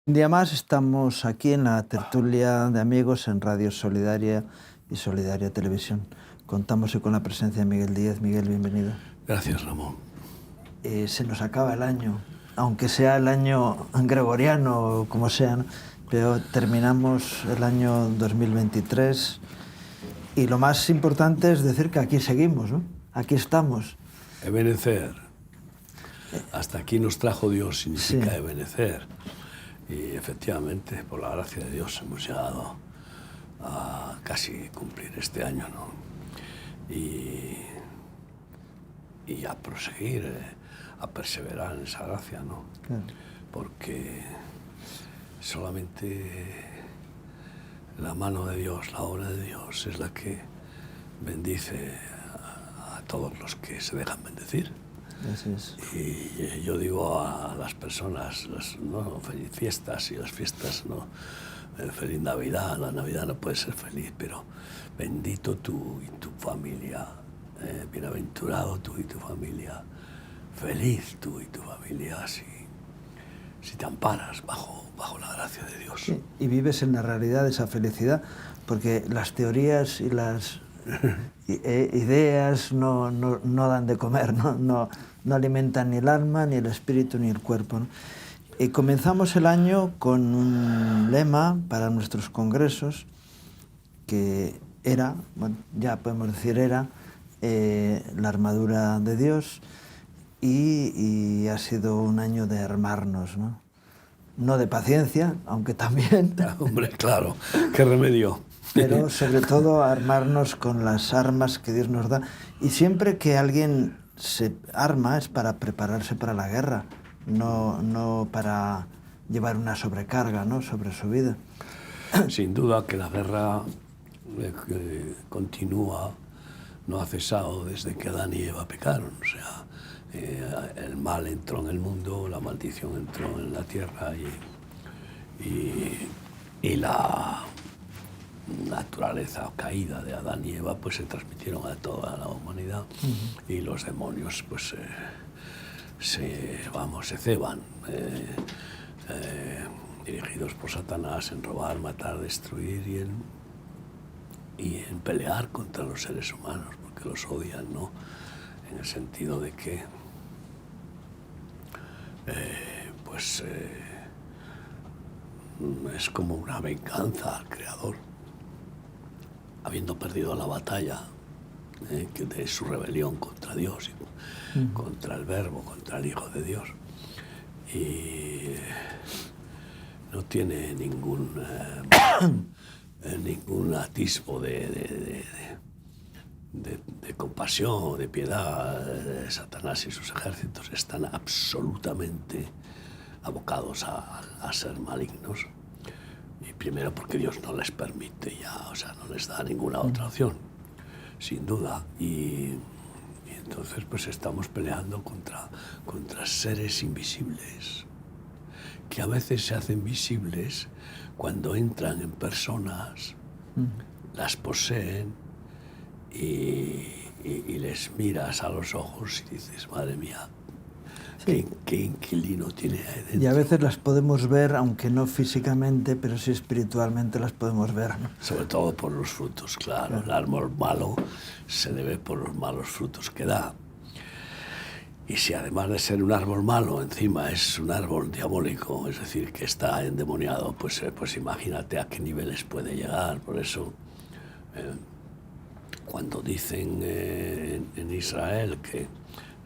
Un día más estamos aquí en la tertulia de amigos en Radio Solidaria y Solidaria Televisión. Contamos hoy con la presencia de Miguel Díez. Miguel, bienvenido. Gracias, Ramón. Se nos acaba el año, aunque sea el año gregoriano o como sea, ¿no? Pero terminamos el año 2023 y lo más importante es decir que aquí seguimos, ¿no? Aquí estamos. Ebenecer. Hasta aquí nos trajo Dios, significa Sí. ebenecer. Y efectivamente, por la gracia de Dios, hemos llegado a casi cumplir este año, ¿no? Y a proseguir, a perseverar en esa gracia, ¿no? Claro. Porque solamente la mano de Dios, la obra de Dios, es la que bendice a todos los que se dejan bendecir. Así es. Y yo digo a las personas, no, feliz fiestas, y las fiestas no, feliz Navidad, la Navidad no puede ser feliz, pero bendito tú y tu familia, bienaventurado tú y tu familia, feliz tú y tu familia, si te amparas bajo la gracia de Dios. Sí, y vives en la realidad de esa felicidad, porque las teorías y las ideas no dan de comer, no alimentan ni el alma, ni el espíritu, ni el cuerpo, ¿no? Y comenzamos el año con un lema para nuestros congresos que era, bueno, ya podemos decir era, la armadura de Dios, y ha sido un año de armarnos, ¿no? No de paciencia, aunque también. Hombre, claro, qué remedio. Pero sobre todo armarnos con las armas que Dios nos da. Y siempre que alguien se arma es para prepararse para la guerra, no para llevar una sobrecarga, ¿no?, sobre su vida. Sin duda que la guerra continúa, no ha cesado desde que Adán y Eva pecaron. O sea, el mal entró en el mundo, la maldición entró en la tierra y la naturaleza caída de Adán y Eva pues se transmitieron a toda la humanidad. Y los demonios pues se ceban, dirigidos por Satanás en robar, matar, destruir y en pelear contra los seres humanos, porque los odian, ¿no? En el sentido de que es como una venganza al Creador, habiendo perdido la batalla de su rebelión contra Dios, contra el Verbo, contra el Hijo de Dios. Y no tiene ningún atisbo de compasión, de piedad. Satanás y sus ejércitos están absolutamente abocados a ser malignos. Y primero porque Dios no les permite ya, o sea, no les da ninguna otra opción, sin duda. Y entonces pues estamos peleando contra seres invisibles, que a veces se hacen visibles cuando entran en personas, las poseen y les miras a los ojos y dices, madre mía, Sí. ¿qué inquilino tiene ahí dentro? Y a veces las podemos ver, aunque no físicamente, pero sí espiritualmente las podemos ver, ¿no? Sobre todo por los frutos, claro. El árbol malo se le ve por los malos frutos que da. Y si además de ser un árbol malo, encima es un árbol diabólico, es decir, que está endemoniado, pues imagínate a qué niveles puede llegar. Por eso, cuando dicen en Israel que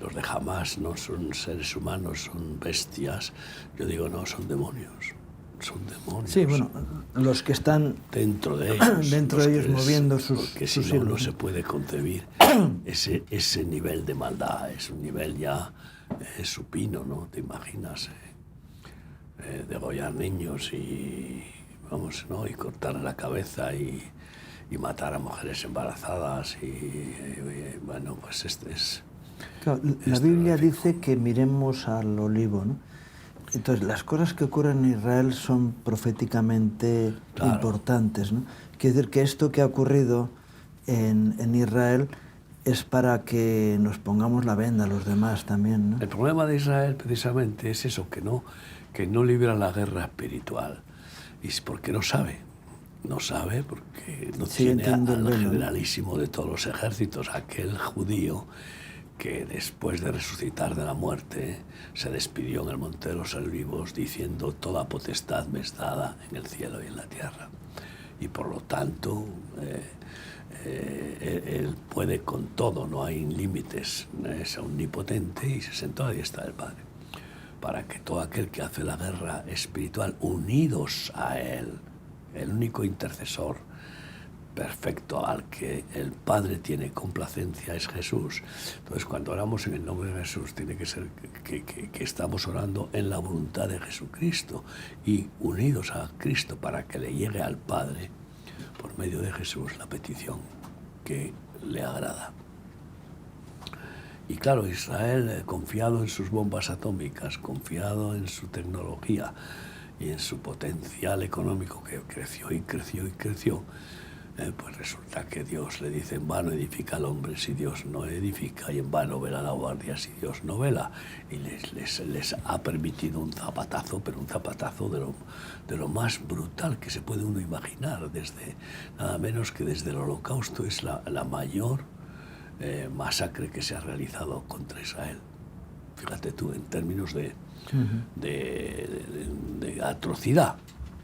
los de Hamás no son seres humanos, son bestias, yo digo, no, son demonios. Son demonios. Sí, bueno, los que están dentro de ellos, moviendo porque si sus no, hilos, no se puede concebir ese nivel de maldad. Es un nivel ya supino, ¿no? Te imaginas degollar niños y vamos, ¿no? Y cortarle la cabeza y matar a mujeres embarazadas y bueno, pues Claro, la Biblia dice que miremos al olivo, ¿no? Entonces, las cosas que ocurren en Israel son proféticamente importantes, ¿no? Quiere decir que esto que ha ocurrido en Israel es para que nos pongamos la venda a los demás también, ¿no? El problema de Israel precisamente es eso, que que no libra la guerra espiritual. Y es porque no sabe. No sabe porque no tiene al generalísimo de todos los ejércitos, aquel judío que después de resucitar de la muerte se despidió en el monte de los olivos diciendo: toda potestad me es dada en el cielo y en la tierra. Y por lo tanto él puede con todo, no hay límites, es omnipotente y se sentó a la diestra del Padre, para que todo aquel que hace la guerra espiritual unidos a él, el único intercesor perfecto al que el Padre tiene complacencia es Jesús. Entonces, cuando oramos en el nombre de Jesús, tiene que ser que estamos orando en la voluntad de Jesucristo y unidos a Cristo para que le llegue al Padre, por medio de Jesús, la petición que le agrada. Y claro, Israel, confiado en sus bombas atómicas, confiado en su tecnología y en su potencial económico, que creció y creció y creció, pues resulta que Dios le dice: en vano edifica el hombre si Dios no edifica, y en vano vela la guardia si Dios no vela. Y les ha permitido un zapatazo, pero un zapatazo de lo más brutal que se puede uno imaginar, desde nada menos que desde el Holocausto. Es la mayor masacre que se ha realizado contra Israel. Fíjate tú, en términos de atrocidad.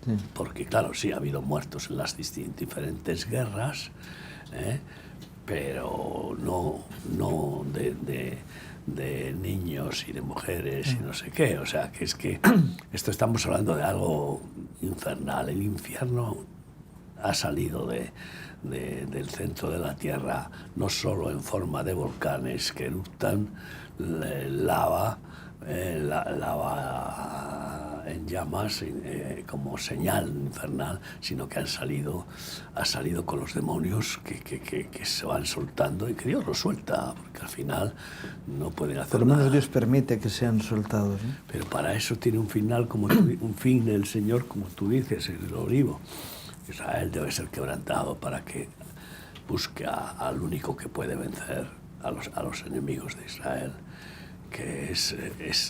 Sí. Porque claro, sí ha habido muertos en las diferentes guerras, pero no de niños y de mujeres y no sé qué. O sea, que es que esto estamos hablando de algo infernal. El infierno ha salido del centro de la Tierra, no solo en forma de volcanes que eruptan, lava en llamas como señal infernal, sino que ha salido con los demonios que se van soltando y que Dios los suelta, porque al final no pueden hacer nada. Por lo menos Dios permite que sean soltados, ¿eh? Pero para eso tiene un final, un fin el Señor, como tú dices, en el olivo. Israel debe ser quebrantado para que busque al único que puede vencer a los enemigos de Israel, que es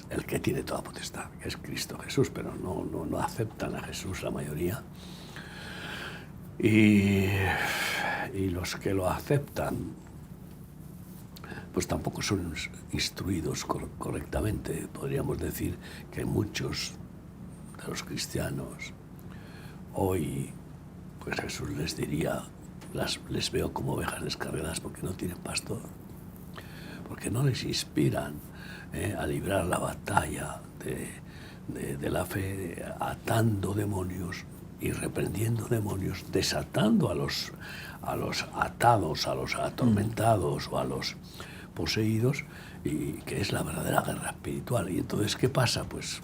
el que tiene toda potestad, que es Cristo Jesús, pero no aceptan a Jesús la mayoría. Y los que lo aceptan, pues tampoco son instruidos correctamente. Podríamos decir que muchos de los cristianos hoy, pues Jesús les diría: les veo como ovejas descarriadas porque no tienen pastor, porque no les inspiran a librar la batalla de la fe, atando demonios y reprendiendo demonios, desatando a los atados, a los atormentados o a los poseídos, y que es la verdadera guerra espiritual. Y entonces, ¿qué pasa? Pues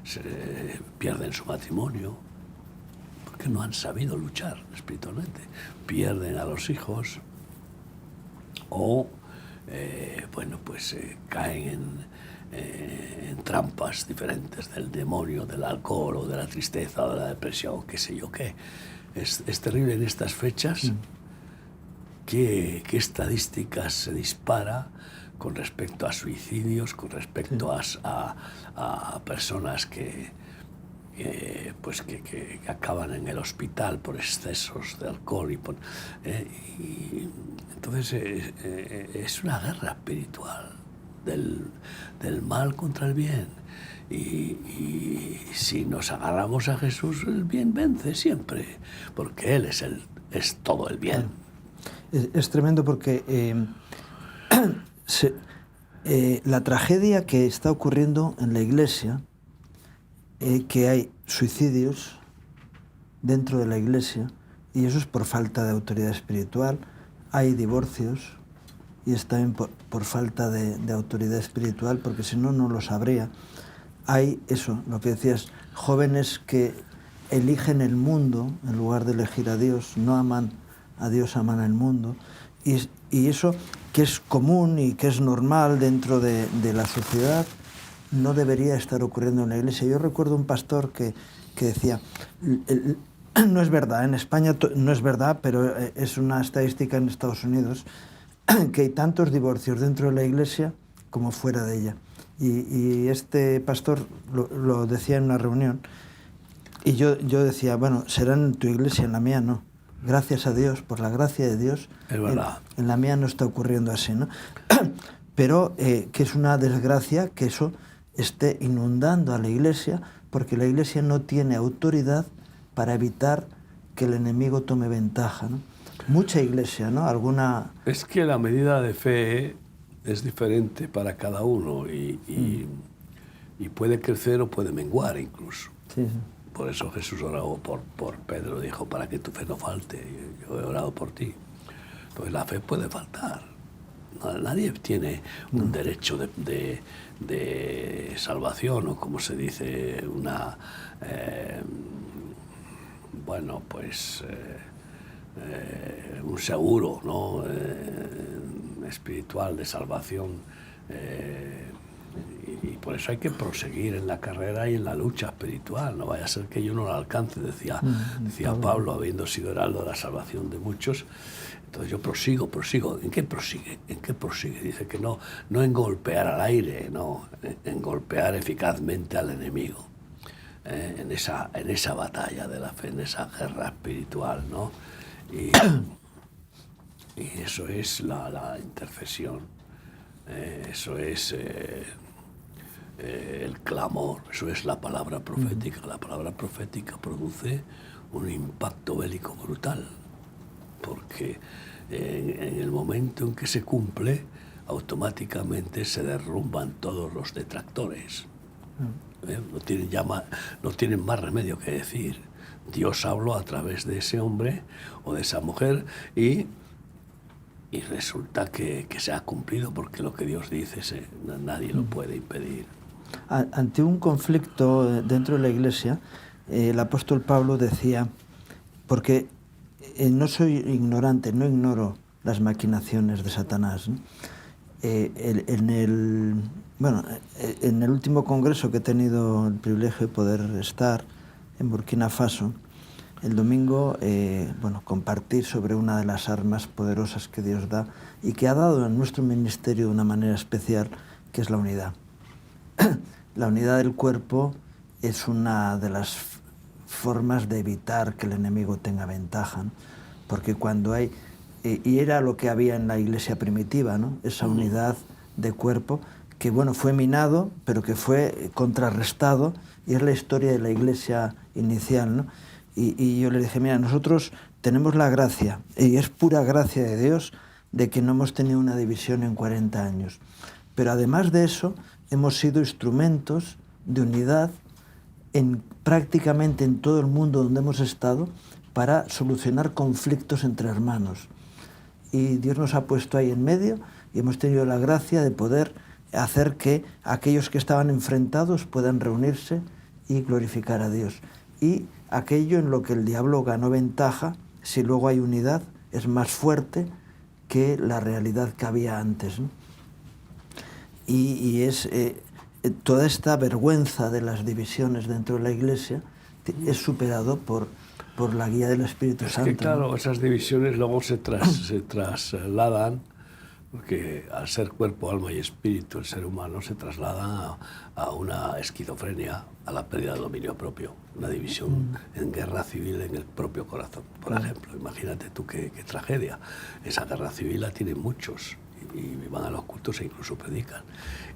se pierden su matrimonio porque no han sabido luchar espiritualmente, pierden a los hijos o caen en trampas diferentes del demonio, del alcohol o de la tristeza o de la depresión, qué sé yo qué. Es terrible en estas fechas qué estadísticas se dispara con respecto a suicidios, con respecto a personas que acaban en el hospital por excesos de alcohol y entonces es una guerra espiritual del mal contra el bien, y si nos agarramos a Jesús, el bien vence siempre, porque Él es todo el bien. Es tremendo porque la tragedia que está ocurriendo en la Iglesia, que hay suicidios dentro de la Iglesia, y eso es por falta de autoridad espiritual. Hay divorcios, y es también por falta de autoridad espiritual, porque si no, no los habría. Hay eso, lo que decías, jóvenes que eligen el mundo en lugar de elegir a Dios, no aman a Dios, aman al mundo, y eso que es común y que es normal dentro de la sociedad, no debería estar ocurriendo en la Iglesia. Yo recuerdo un pastor que decía, no es verdad, en España no es verdad, pero es una estadística en Estados Unidos, que hay tantos divorcios dentro de la Iglesia como fuera de ella. Y este pastor lo decía en una reunión, y yo decía, bueno, será en tu iglesia, en la mía no. Gracias a Dios, por la gracia de Dios, Es verdad. en la mía no está ocurriendo así, ¿no? Pero que es una desgracia que eso esté inundando a la iglesia, porque la iglesia no tiene autoridad para evitar que el enemigo tome ventaja, ¿no? Mucha iglesia, ¿no? Alguna... Es que la medida de fe es diferente para cada uno y puede crecer o puede menguar incluso. Sí, sí. Por eso Jesús oró por Pedro, dijo, para que tu fe no falte, yo he orado por ti. Pues la fe puede faltar. Nadie tiene un derecho de salvación, o como se dice, un seguro, ¿no? Espiritual de salvación. Y por eso hay que proseguir en la carrera y en la lucha espiritual. No vaya a ser que yo no la alcance, decía Pablo, habiendo sido heraldo de la salvación de muchos. Entonces yo prosigo. ¿En qué prosigue? Dice que no en golpear al aire, no, en golpear eficazmente al enemigo. En esa batalla de la fe, en esa guerra espiritual, ¿no? Y eso es la intercesión, eso es el clamor, eso es la palabra profética. La palabra profética produce un impacto bélico brutal, porque en el momento en que se cumple, automáticamente se derrumban todos los detractores. No tienen más remedio que decir. Dios habló a través de ese hombre o de esa mujer y resulta que se ha cumplido, porque lo que Dios dice nadie lo puede impedir. Ante un conflicto dentro de la iglesia, el apóstol Pablo decía, porque no soy ignorante, no ignoro las maquinaciones de Satanás, ¿no? En el último congreso que he tenido el privilegio de poder estar en Burkina Faso, el domingo, compartir sobre una de las armas poderosas que Dios da y que ha dado en nuestro ministerio de una manera especial, que es la unidad. La unidad del cuerpo es una de las formas de evitar que el enemigo tenga ventaja, ¿no? Porque cuando hay... y era lo que había en la iglesia primitiva, ¿no? Esa unidad de cuerpo que, fue minado, pero que fue contrarrestado, y es la historia de la iglesia inicial, ¿no? Y yo le dije, mira, nosotros tenemos la gracia, y es pura gracia de Dios, de que no hemos tenido una división en 40 años. Pero además de eso, hemos sido instrumentos de unidad prácticamente en todo el mundo donde hemos estado, para solucionar conflictos entre hermanos. Y Dios nos ha puesto ahí en medio y hemos tenido la gracia de poder hacer que aquellos que estaban enfrentados puedan reunirse y glorificar a Dios. Y aquello en lo que el diablo ganó ventaja, si luego hay unidad, es más fuerte que la realidad que había antes, ¿no? Y es toda esta vergüenza de las divisiones dentro de la iglesia es superado por la guía del Espíritu Santo. Es que claro, ¿no? esas divisiones luego se trasladan, porque al ser cuerpo, alma y espíritu, el ser humano se traslada a una esquizofrenia, a la pérdida de dominio propio, una división en guerra civil en el propio corazón. Por ejemplo, imagínate tú qué tragedia. Esa guerra civil la tienen muchos, y van a los cultos e incluso predican,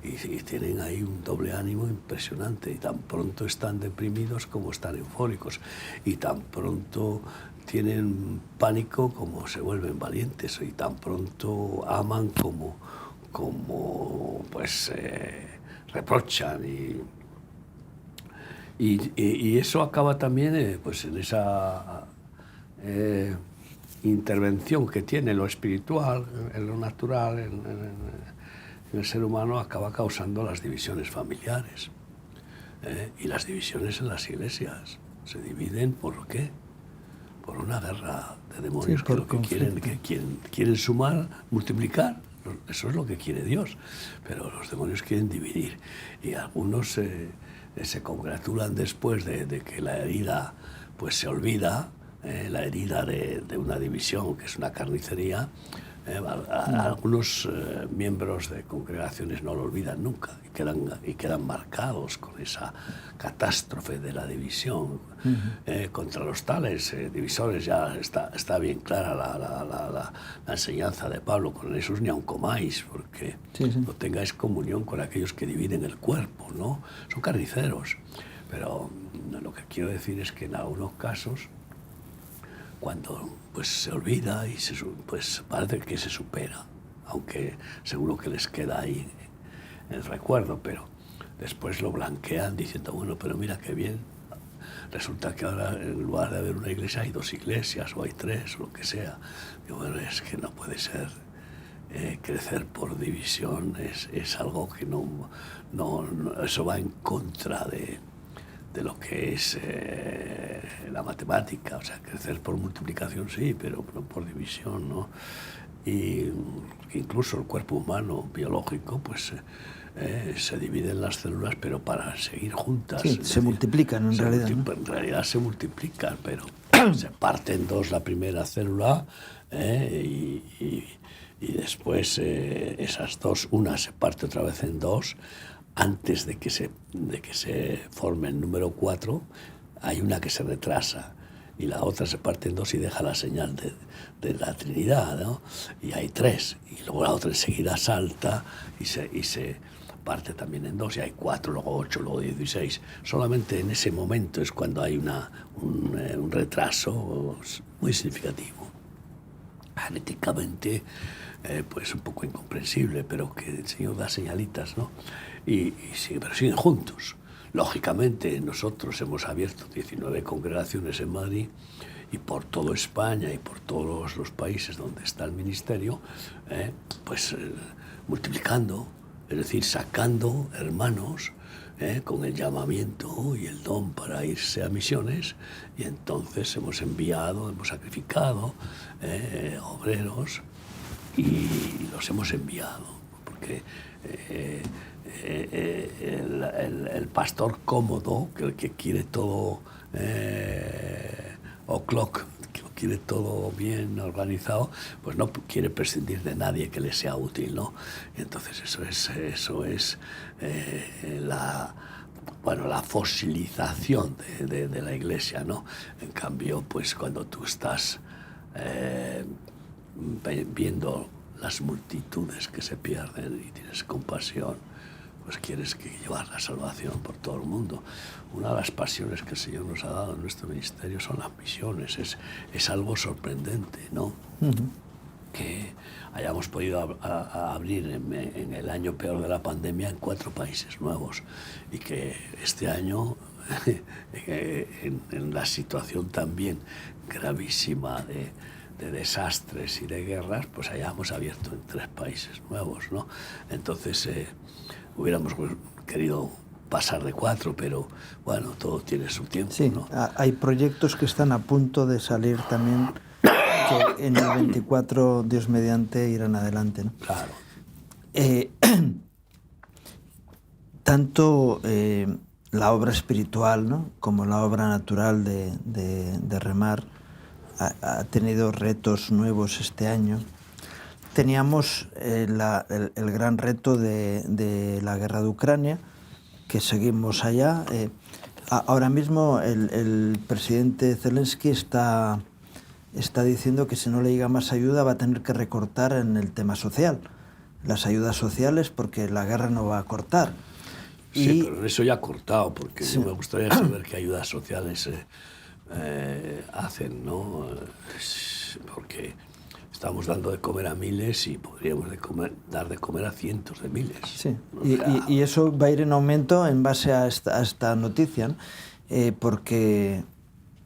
y tienen ahí un doble ánimo impresionante, y tan pronto están deprimidos como están eufóricos, y tan pronto tienen pánico como se vuelven valientes, y tan pronto aman como reprochan, y eso acaba también en esa intervención que tiene lo espiritual, en lo natural, en el ser humano, acaba causando las divisiones familiares. Y las divisiones en las iglesias se dividen ¿por qué? Por una guerra de demonios, sí, que lo que quieren sumar, multiplicar. Eso es lo que quiere Dios, pero los demonios quieren dividir, y algunos se congratulan después de que la herida pues se olvida, la herida de una división, que es una carnicería, Algunos miembros de congregaciones no lo olvidan nunca y quedan marcados con esa catástrofe de la división. Contra los tales divisores ya está bien clara la enseñanza de Pablo: con esos ni aun comáis, porque no tengáis comunión con aquellos que dividen el cuerpo, ¿no? Son carniceros. Pero lo que quiero decir es que en algunos casos, cuando pues se olvida y pues parece que se supera, aunque seguro que les queda ahí el recuerdo, pero después lo blanquean diciendo, bueno, pero mira qué bien, resulta que ahora en lugar de haber una iglesia hay 2 iglesias o hay 3 o lo que sea. Y bueno, es que no puede ser. Crecer por división es algo que no, eso va en contra de lo que es la matemática. O sea, crecer por multiplicación sí, pero no por división, ¿no? Y incluso el cuerpo humano biológico, pues se divide en las células, pero para seguir juntas. Sí, se multiplican en realidad. ¿No? En realidad se multiplican, pero se parte en 2 la primera célula, y después esas 2, una se parte otra vez en 2. Antes de que se forme el número 4, hay una que se retrasa y la otra se parte en 2 y deja la señal de la Trinidad, ¿no? Y hay 3, y luego la otra enseguida salta y se parte también en 2, y hay 4, luego 8, luego 16. Solamente en ese momento es cuando hay un retraso muy significativo. Genéticamente, pues un poco incomprensible, pero que el Señor da señalitas, ¿no? Pero siguen juntos. Lógicamente, nosotros hemos abierto 19 congregaciones en Madrid, y por toda España y por todos los países donde está el ministerio, multiplicando, es decir, sacando hermanos con el llamamiento y el don para irse a misiones, y entonces hemos sacrificado obreros y los hemos enviado, porque el pastor cómodo, que quiere todo o'clock, que quiere todo bien organizado, pues no quiere prescindir de nadie que le sea útil, ¿no? Y entonces eso es la fosilización de la iglesia, ¿no? En cambio, pues cuando tú estás viendo las multitudes que se pierden y tienes compasión, pues quieres llevar la salvación por todo el mundo. Una de las pasiones que el Señor nos ha dado en nuestro ministerio son las misiones. Es algo sorprendente, ¿no? Que hayamos podido abrir en el año peor de la pandemia en 4 países nuevos, y que este año, en la situación también gravísima de desastres y de guerras, pues hayamos abierto en 3 países nuevos, ¿no? Entonces, hubiéramos querido pasar de 4, pero bueno, todo tiene su tiempo, sí, ¿no? Hay proyectos que están a punto de salir también, que en el 24, Dios mediante, irán adelante, ¿no? Claro. Tanto la obra espiritual, ¿no?, como la obra natural de remar ha tenido retos nuevos este año. Teníamos el gran reto de la guerra de Ucrania, que seguimos allá. Ahora mismo el presidente Zelensky está diciendo que si no le llega más ayuda va a tener que recortar en el tema social, las ayudas sociales, porque la guerra no va a cortar. Sí, pero eso ya ha cortado, porque sí, me gustaría saber qué ayudas sociales hacen, ¿no? Porque estamos dando de comer a miles y podríamos dar de comer a cientos de miles. Sí, y eso va a ir en aumento en base a esta noticia, ¿no? Porque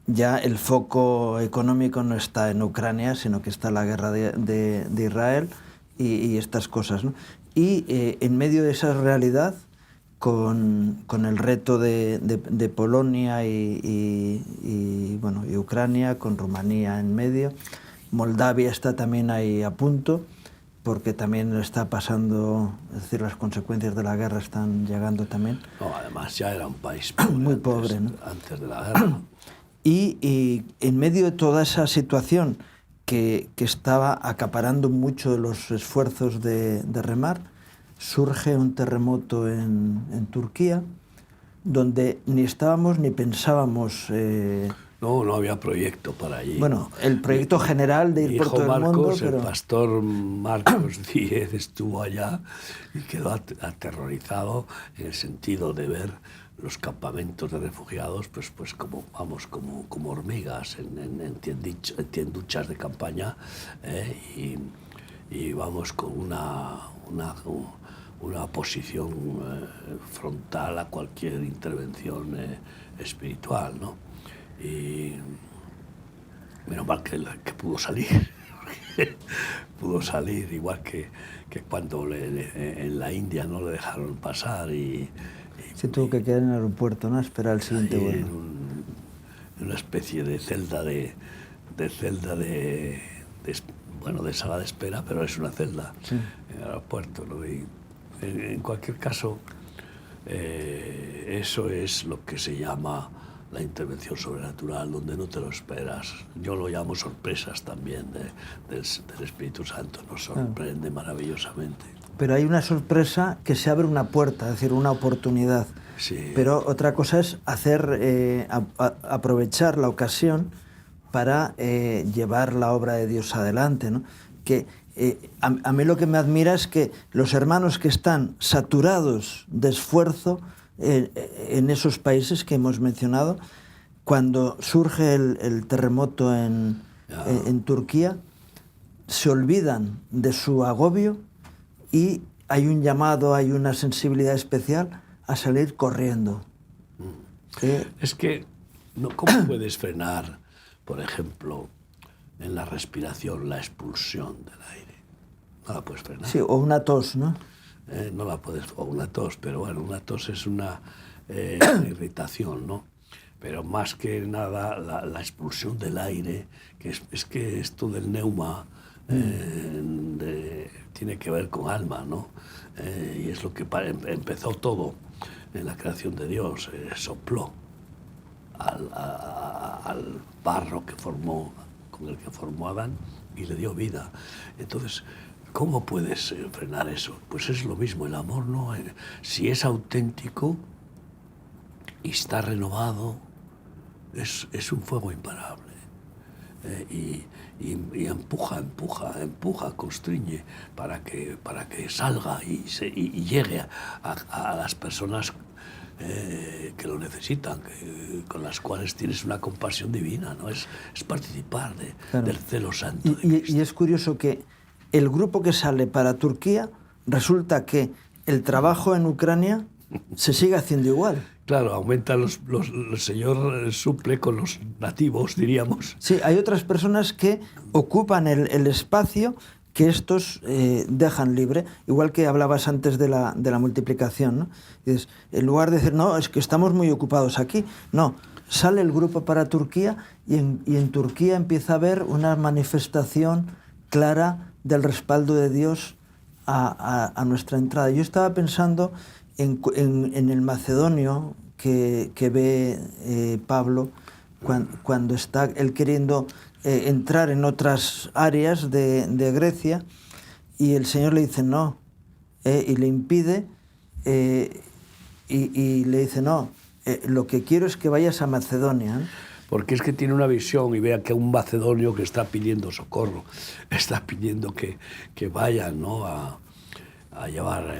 ya el foco económico no está en Ucrania, sino que está la guerra de Israel y estas cosas, ¿no? Y en medio de esa realidad, con el reto de Polonia y Ucrania, con Rumanía en medio, Moldavia está también ahí a punto, porque también está pasando, es decir, las consecuencias de la guerra están llegando también. No, además ya era un país pobre, muy pobre, ¿no?, antes de la guerra. Y en medio de toda esa situación, que estaba acaparando mucho de los esfuerzos de remar, surge un terremoto en Turquía, donde ni estábamos ni pensábamos... No, no había proyecto para allí. Bueno, el proyecto general de ir por todo el mundo, pero... El pastor Marcos Díez estuvo allá y quedó aterrorizado en el sentido de ver los campamentos de refugiados, pues como hormigas en tienduchas de campaña, y vamos con una oposición frontal a cualquier intervención espiritual, ¿no? Y menos mal que pudo salir, pudo salir, igual que cuando en la India no le dejaron pasar y se tuvo que quedar en el aeropuerto, ¿no? Esperar el siguiente vuelo. En una especie de celda de sala de espera, pero es una celda, sí, en el aeropuerto, ¿no? Y en cualquier caso, eso es lo que se llama la intervención sobrenatural, donde no te lo esperas. Yo lo llamo sorpresas también del Espíritu Santo, nos sorprende maravillosamente. Pero hay una sorpresa que se abre una puerta, es decir, una oportunidad. Sí. Pero otra cosa es aprovechar la ocasión para llevar la obra de Dios adelante, ¿no? Que a mí lo que me admira es que los hermanos que están saturados de esfuerzo en esos países que hemos mencionado, cuando surge el terremoto en Turquía, se olvidan de su agobio y hay un llamado, hay una sensibilidad especial a salir corriendo. Es que, ¿cómo puedes frenar, por ejemplo, en la respiración, la expulsión del aire? No la puedes frenar. Sí, o una tos, ¿no? No la puedes, o una tos, pero bueno, una tos es una irritación, ¿no? Pero más que nada la expulsión del aire, que es que esto del neuma tiene que ver con alma, ¿no? Y es lo que empezó todo en la creación de Dios, sopló al barro con el que formó Adán y le dio vida. Entonces, ¿cómo puedes frenar eso? Pues es lo mismo, el amor, ¿no? Si es auténtico y está renovado, es un fuego imparable. Y empuja, constriñe para que salga y llegue a las personas que lo necesitan, con las cuales tienes una compasión divina, ¿no? Es participar del celo santo de Cristo. Y es curioso que el grupo que sale para Turquía, resulta que el trabajo en Ucrania se sigue haciendo igual. Claro, aumenta el Señor suple con los nativos, diríamos. Sí, hay otras personas que ocupan el espacio que estos dejan libre, igual que hablabas antes de la multiplicación, ¿no? Y dices, en lugar de decir, no, es que estamos muy ocupados aquí, no, sale el grupo para Turquía y en Turquía empieza a haber una manifestación clara del respaldo de Dios a nuestra entrada. Yo estaba pensando en el macedonio que ve Pablo cuando está él queriendo entrar en otras áreas de Grecia y el Señor le dice no, y le impide y le dice no, lo que quiero es que vayas a Macedonia, ¿eh? Porque es que tiene una visión y vea que un macedonio que está pidiendo socorro, está pidiendo que vayan, ¿no? a llevar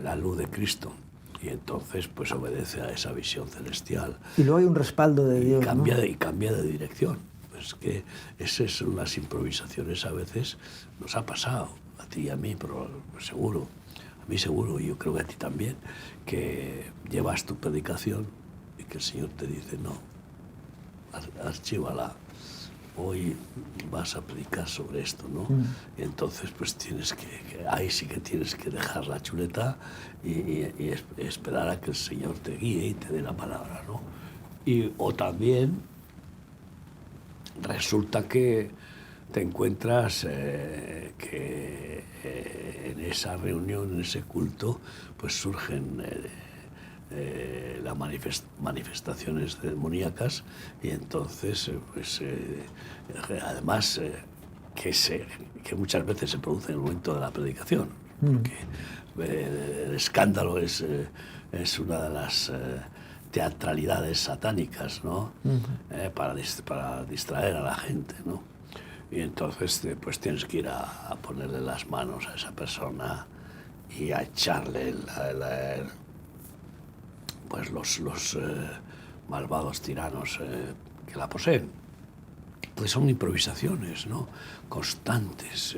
la luz de Cristo. Y entonces pues obedece a esa visión celestial. Y luego hay un respaldo de Dios, cambia, ¿no? Y cambia de dirección. Pues que esas son las improvisaciones, a veces nos ha pasado, a ti y a mí, pero seguro, a mí seguro, y yo creo que a ti también, que llevas tu predicación y que el Señor te dice, no, archívala, hoy vas a predicar sobre esto, ¿no? Y entonces pues tienes ahí sí que tienes que dejar la chuleta y esperar a que el Señor te guíe y te dé la palabra, ¿no? O también resulta que te encuentras que en esa reunión, en ese culto, pues surgen las manifestaciones demoníacas y entonces, además, que muchas veces se produce en el momento de la predicación, porque el escándalo es una de las teatralidades satánicas, ¿no? Para distraer a la gente, ¿no? Y entonces pues tienes que ir a ponerle las manos a esa persona y a echarle pues los malvados tiranos que la poseen. Pues son improvisaciones, ¿no? Constantes.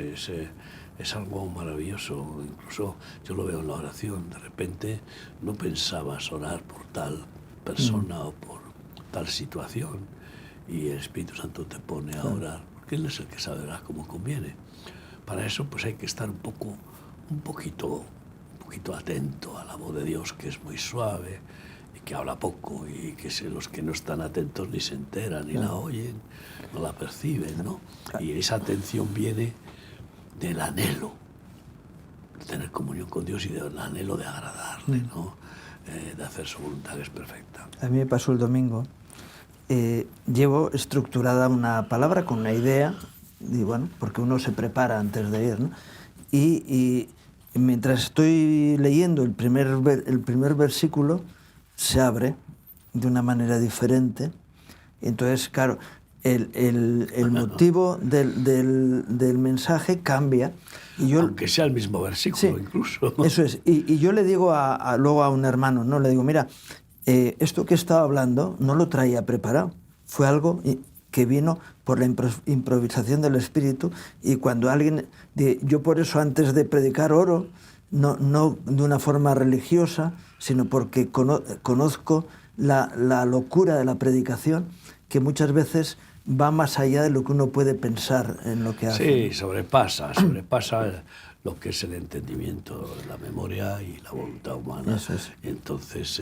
Es algo maravilloso. Incluso yo lo veo en la oración. De repente no pensabas orar por tal persona o por tal situación y el Espíritu Santo te pone a orar, porque Él es el que sabe orar como conviene. Para eso pues hay que estar un poquito atento a la voz de Dios, que es muy suave y que habla poco, y que los que no están atentos ni se enteran, ni la oyen, no la perciben, ¿no? Y esa atención viene del anhelo de tener comunión con Dios y del anhelo de agradarle, ¿no? De hacer su voluntad, que es perfecta. A mí me pasó el domingo. Llevo estructurada una palabra con una idea, y bueno, porque uno se prepara antes de ir, ¿no? Y mientras estoy leyendo el primer versículo, se abre de una manera diferente. Entonces, claro, el motivo del mensaje cambia. Y yo, aunque sea el mismo versículo, sí, incluso, ¿no? Eso es. Y yo le digo luego a un hermano, ¿no? Le digo, mira, esto que estaba hablando no lo traía preparado. Fue algo que vino por la improvisación del Espíritu, y cuando alguien... Yo por eso antes de predicar oro, no de una forma religiosa, sino porque conozco la locura de la predicación, que muchas veces va más allá de lo que uno puede pensar en lo que hace. Sí, sobrepasa lo que es el entendimiento, la memoria y la voluntad humana. Eso es. Y entonces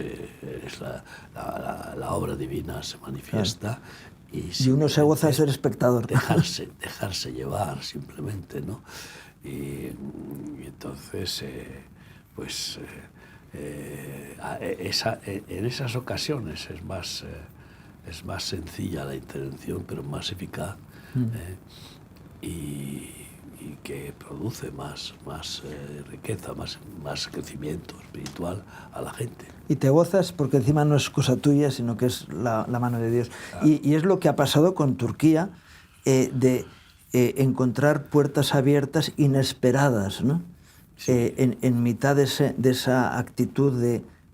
la obra divina se manifiesta. Claro. Y uno se goza de ser espectador. Dejarse llevar, simplemente, ¿no? Y entonces, en esas ocasiones es más sencilla la intervención, pero más eficaz, y que produce más riqueza, más crecimiento espiritual a la gente. Y te gozas porque encima no es cosa tuya, sino que es la mano de Dios. Claro. Y es lo que ha pasado con Turquía, de encontrar puertas abiertas inesperadas, ¿no? Sí. En mitad de esa actitud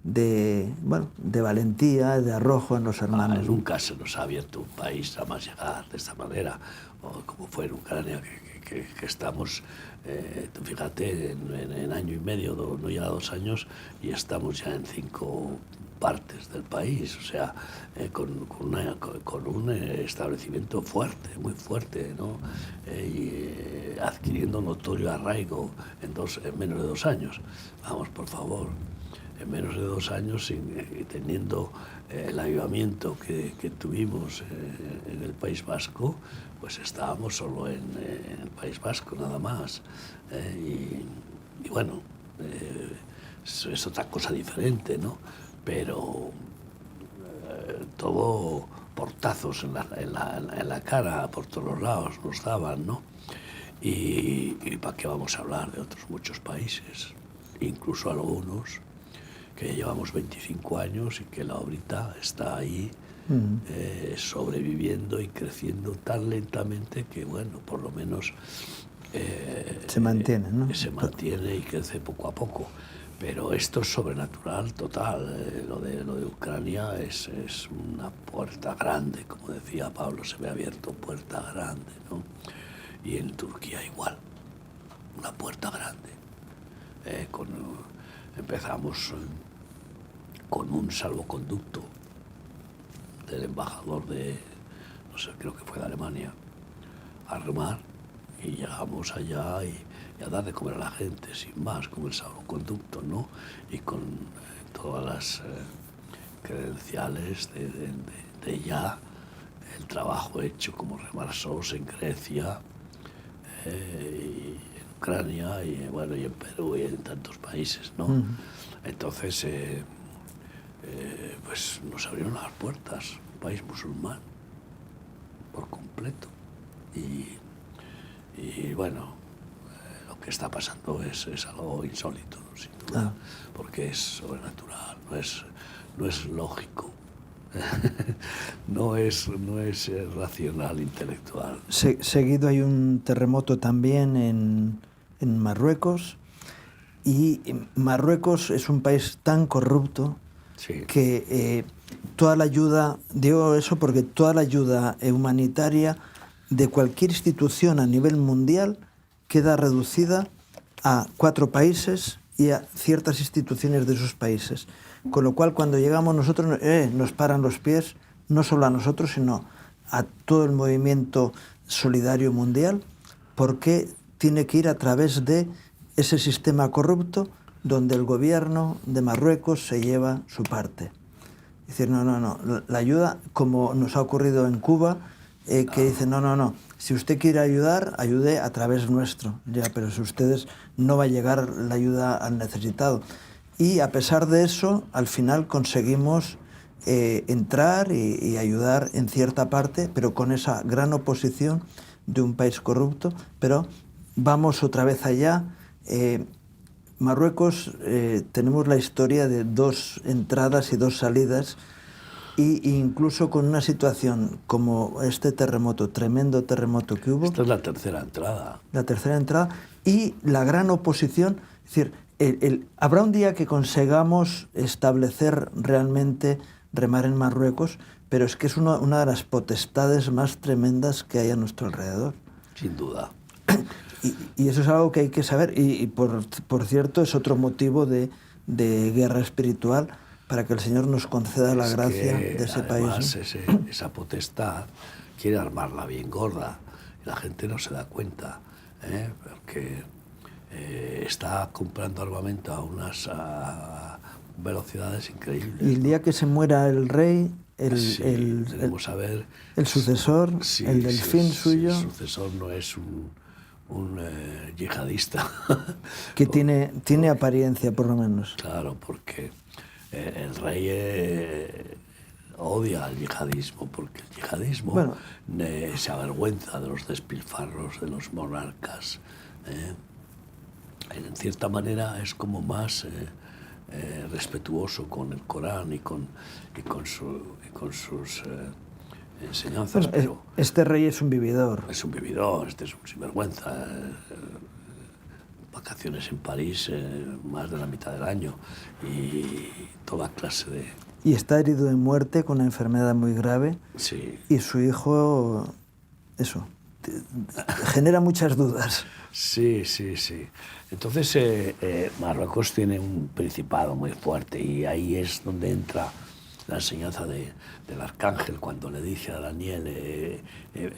de valentía, de arrojo en los hermanos. Nunca se nos ha abierto un país a más llegar de esta manera, o como fue en Ucrania, que estamos, fíjate, en año y medio, no ya 2 años, y estamos ya en 5 partes del país, o sea, con un establecimiento fuerte, muy fuerte, ¿no? Y adquiriendo notorio arraigo en menos de 2 años. Vamos, por favor, en menos de 2 años, teniendo el avivamiento que tuvimos en el País Vasco, pues estábamos solo en el País Vasco, nada más. Y bueno, es otra cosa diferente, ¿no? Pero todo portazos en la cara, por todos los lados nos daban, ¿no? Y ¿para qué vamos a hablar de otros muchos países? Incluso algunos que llevamos 25 años y que la obrita está ahí, sobreviviendo y creciendo tan lentamente que, bueno, por lo menos se mantiene, ¿no? Se mantiene y crece poco a poco. Pero esto es sobrenatural total. Lo de Ucrania es una puerta grande, como decía Pablo, se me ha abierto puerta grande, ¿no? Y en Turquía igual, una puerta grande. Empezamos con un salvoconducto del embajador no sé, creo que fue de Alemania, a remar, y llegamos allá y a dar de comer a la gente, sin más, con el salvoconducto, ¿no? Y con todas las credenciales de ya el trabajo hecho como remarsos en Grecia, y en Ucrania, y bueno, y en Perú, y en tantos países, ¿no? Entonces, pues nos abrieron las puertas, un país musulmán, por completo. Y bueno, lo que está pasando es algo insólito, ¿no? Sin duda, porque es sobrenatural, no es lógico. no es racional, intelectual. Seguido hay un terremoto también en Marruecos, y Marruecos es un país tan corrupto Sí. que toda la ayuda, digo eso porque toda la ayuda humanitaria de cualquier institución a nivel mundial queda reducida a 4 países y a ciertas instituciones de esos países. Con lo cual, cuando llegamos nosotros, nos paran los pies, no solo a nosotros, sino a todo el movimiento solidario mundial, porque tiene que ir a través de ese sistema corrupto donde el gobierno de Marruecos se lleva su parte. Es decir, no, la ayuda, como nos ha ocurrido en Cuba, que dice, no, si usted quiere ayudar, ayude a través nuestro, ya, pero si ustedes no va a llegar la ayuda al necesitado. Y a pesar de eso, al final conseguimos entrar y ayudar en cierta parte, pero con esa gran oposición de un país corrupto. Pero vamos otra vez allá. Marruecos, tenemos la historia de 2 entradas y 2 salidas, y incluso con una situación como este terremoto, tremendo terremoto que hubo. Esta es la tercera entrada. La tercera entrada y la gran oposición. Es decir, habrá un día que consigamos establecer realmente remar en Marruecos, pero es que es una de las potestades más tremendas que hay a nuestro alrededor. Sin duda. Y eso es algo que hay que saber, y por cierto es otro motivo de guerra espiritual, para que el Señor nos conceda la gracia de ese además, país. esa potestad quiere armarla bien gorda, y la gente no se da cuenta, porque está comprando armamento a unas velocidades increíbles. Y el día que se muera el rey, tenemos a ver el sucesor, el delfín suyo, el sucesor no es un yihadista. que tiene apariencia, por lo menos. Claro, porque el rey odia al yihadismo, porque el yihadismo se avergüenza de los despilfarros de los monarcas. En cierta manera es como más respetuoso con el Corán y con sus enseñanzas. Pero este rey es un vividor. Es un vividor, este es un sinvergüenza. Vacaciones en París más de la mitad del año y toda clase de... Y está herido de muerte con una enfermedad muy grave. Sí. Y su hijo, eso, genera muchas dudas. Sí. Entonces, Marruecos tiene un principado muy fuerte, y ahí es donde entra la enseñanza del arcángel, cuando le dice a Daniel,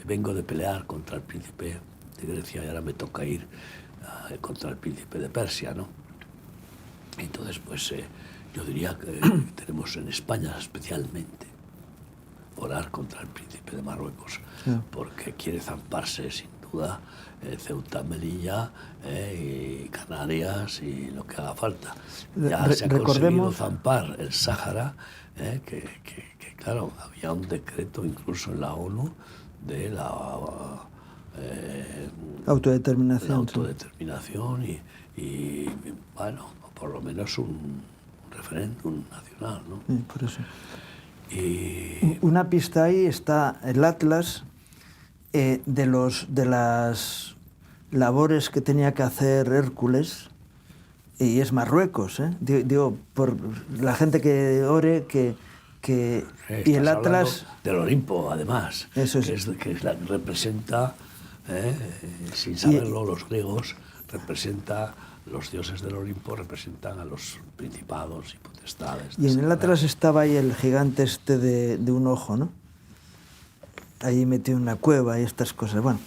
vengo de pelear contra el príncipe de Grecia y ahora me toca ir contra el príncipe de Persia, ¿no? Entonces, pues yo diría que tenemos en España especialmente orar contra el príncipe de Marruecos, porque quiere zamparse sin duda Ceuta, Melilla y Canarias y lo que haga falta. Ya se ha conseguido zampar el Sáhara, que claro, había un decreto incluso en la ONU de la autodeterminación. La autodeterminación y bueno, por lo menos un referéndum nacional, ¿no? Sí, por eso. Y una pista ahí está el Atlas de las labores que tenía que hacer Hércules, y es Marruecos, digo, por la gente que ore, y el Atlas del Olimpo, además, eso es. que representa, sin saberlo, los griegos representa, los dioses del Olimpo representan a los principados y potestades. Y en el Atlas estaba ahí el gigante este de un ojo, ¿no? Ahí metido en una cueva y estas cosas. Bueno,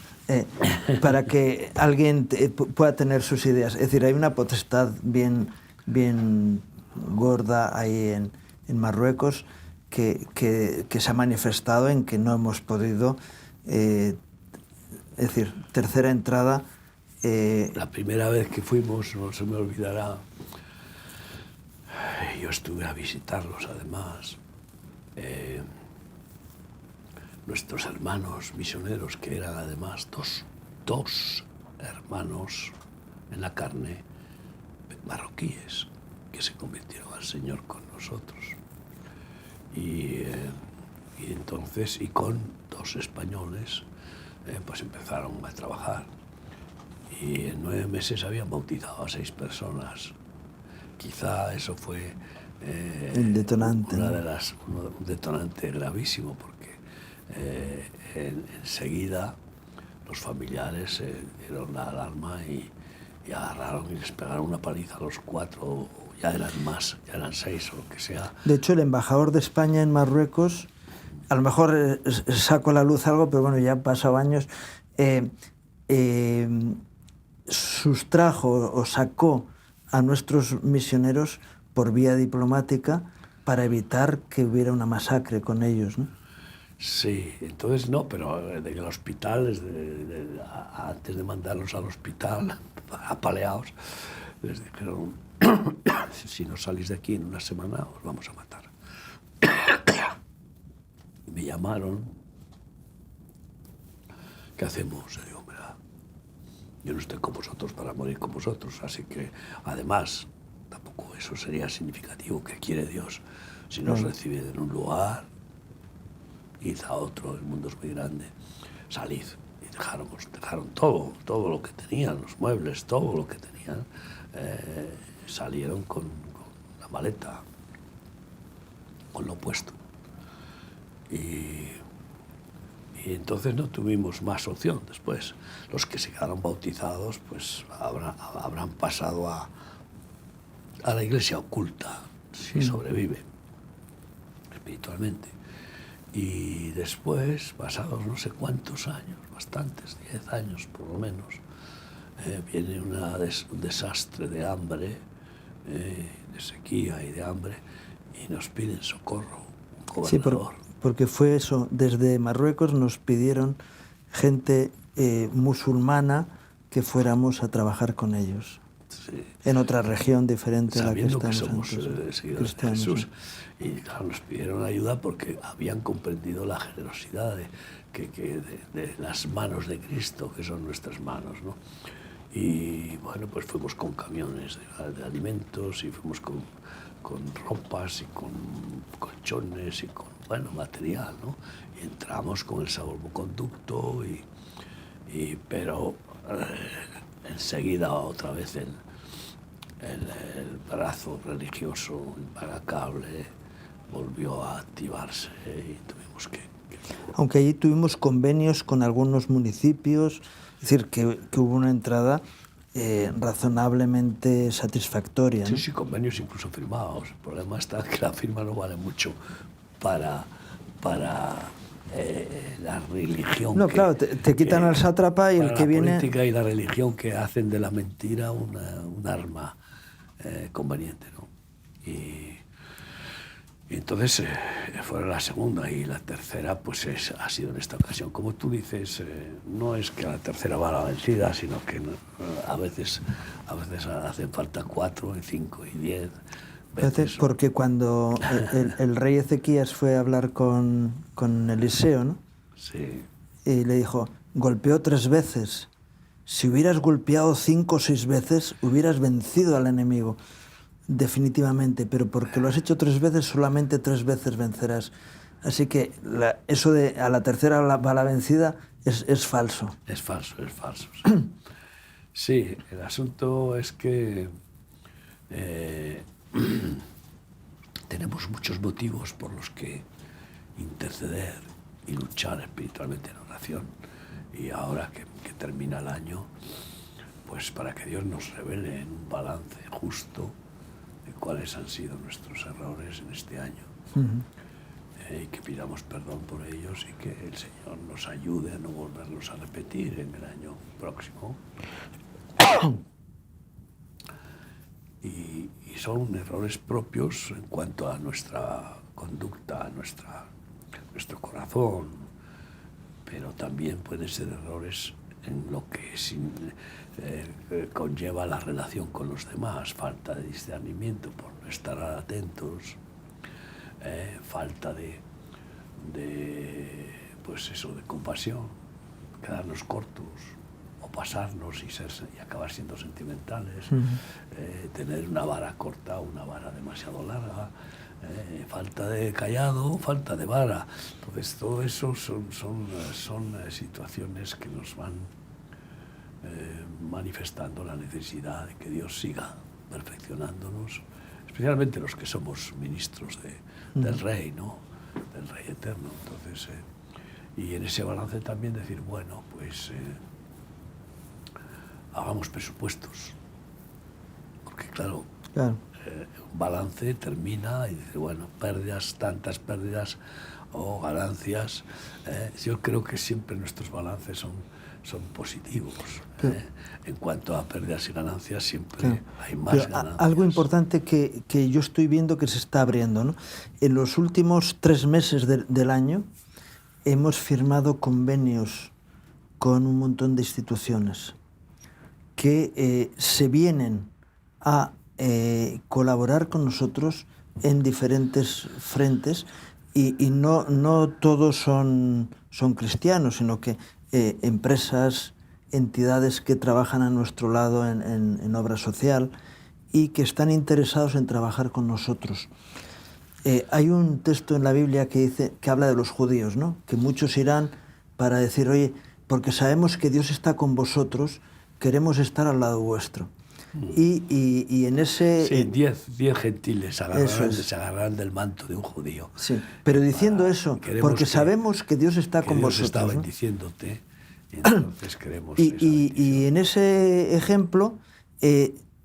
para que alguien pueda tener sus ideas. Es decir, hay una potestad bien gorda ahí en Marruecos que se ha manifestado en que no hemos podido... es decir, tercera entrada... La primera vez que fuimos, no se me olvidará, yo estuve a visitarlos además, nuestros hermanos misioneros, que eran además 2 hermanos en la carne marroquíes que se convirtieron al Señor con nosotros. Y entonces, y con 2 españoles, pues empezaron a trabajar. Y en 9 meses habían bautizado a 6 personas. Quizá eso fue el detonante, un detonante gravísimo, porque enseguida los familiares dieron la alarma y agarraron y les pegaron una paliza a los 4, ya eran más, ya eran 6 o lo que sea. De hecho, el embajador de España en Marruecos, a lo mejor saco a la luz algo, pero bueno, ya han pasado años, sustrajo o sacó a nuestros misioneros por vía diplomática para evitar que hubiera una masacre con ellos, ¿no? Sí, entonces no, pero de que el hospital, antes de mandarlos al hospital, apaleados, les dijeron, si no salís de aquí en una semana, os vamos a matar. Y me llamaron, ¿qué hacemos? Y digo, mira, yo no estoy con vosotros para morir con vosotros, así que, además, tampoco eso sería significativo. ¿Qué quiere Dios? Si nos reciben en un lugar, id a otro, el mundo es muy grande, salid. Y dejaron todo lo que tenían, los muebles, todo lo que tenían, salieron con la maleta, con lo puesto. Y entonces no tuvimos más opción después. Los que se quedaron bautizados, pues habrán pasado a la iglesia oculta, si sobrevive espiritualmente. Y después, pasados no sé cuántos años, bastantes, 10 años por lo menos, viene un desastre de hambre, de sequía y de hambre, y nos piden socorro, un gobernador. Sí, porque fue eso, desde Marruecos nos pidieron gente musulmana que fuéramos a trabajar con ellos. Sí. En otra región diferente a la que estamos somos seguidores de Jesús. Y claro, nos pidieron ayuda porque habían comprendido la generosidad de las manos de Cristo, que son nuestras manos, ¿no? Y bueno, pues fuimos con camiones de alimentos y fuimos con ropas y con colchones y con, bueno, material, ¿no? Y entramos con el salvoconducto pero enseguida otra vez el brazo religioso implacable volvió a activarse y tuvimos que... Aunque allí tuvimos convenios con algunos municipios, es decir, que hubo una entrada razonablemente satisfactoria, ¿no? Sí, sí, convenios incluso firmados. El problema está que la firma no vale mucho para la religión. No, claro, te quitan al sátrapa y el que viene... La política y la religión que hacen de la mentira un arma conveniente, ¿no? Y entonces fue la segunda, y la tercera pues ha sido en esta ocasión. Como tú dices, no es que la tercera va a la vencida, sino que a veces hacen falta 4, 5 y 10 veces. Porque cuando el rey Ezequías fue a hablar con Eliseo, ¿no? Sí. Y le dijo, golpeó 3 veces. Si hubieras golpeado 5 o 6 veces, hubieras vencido al enemigo. Definitivamente, pero porque lo has hecho 3 veces, solamente 3 veces vencerás. Así que eso de a la tercera va la vencida es falso. Es falso, sí. Sí, el asunto es que tenemos muchos motivos por los que interceder y luchar espiritualmente en oración. Y ahora que termina el año, pues para que Dios nos revele en un balance justo de cuáles han sido nuestros errores en este año, y que pidamos perdón por ellos y que el Señor nos ayude a no volverlos a repetir en el año próximo. Y son errores propios en cuanto a nuestra conducta, a nuestro corazón, pero también pueden ser errores en lo que conlleva la relación con los demás, falta de discernimiento por no estar atentos, falta de compasión, quedarnos cortos, o pasarnos y acabar siendo sentimentales, tener una vara corta o una vara demasiado larga, falta de callado, falta de vara. Entonces todo eso son situaciones que nos van manifestando la necesidad de que Dios siga perfeccionándonos, especialmente los que somos ministros del Rey, ¿no? Del Rey eterno. Entonces, y en ese balance también decir, bueno, pues hagamos presupuestos, porque claro. Un balance termina y dice, bueno, pérdidas, tantas pérdidas o ganancias. Yo creo que siempre nuestros balances son positivos. En cuanto a pérdidas y ganancias, siempre hay más ganancias. Algo importante que yo estoy viendo que se está abriendo, ¿no? En los últimos 3 meses del año hemos firmado convenios con un montón de instituciones que se vienen a colaborar con nosotros en diferentes frentes y no todos son cristianos, sino que empresas, entidades que trabajan a nuestro lado en obra social y que están interesados en trabajar con nosotros. Hay un texto en la Biblia que habla de los judíos, ¿no? Que muchos irán para decir, oye, porque sabemos que Dios está con vosotros, queremos estar al lado vuestro. Y en ese... Sí, 10 gentiles se agarrarán del manto de un judío. Sí, pero diciendo eso, porque sabemos que Dios está con vosotros. Dios está bendiciéndote, y entonces queremos y en ese ejemplo,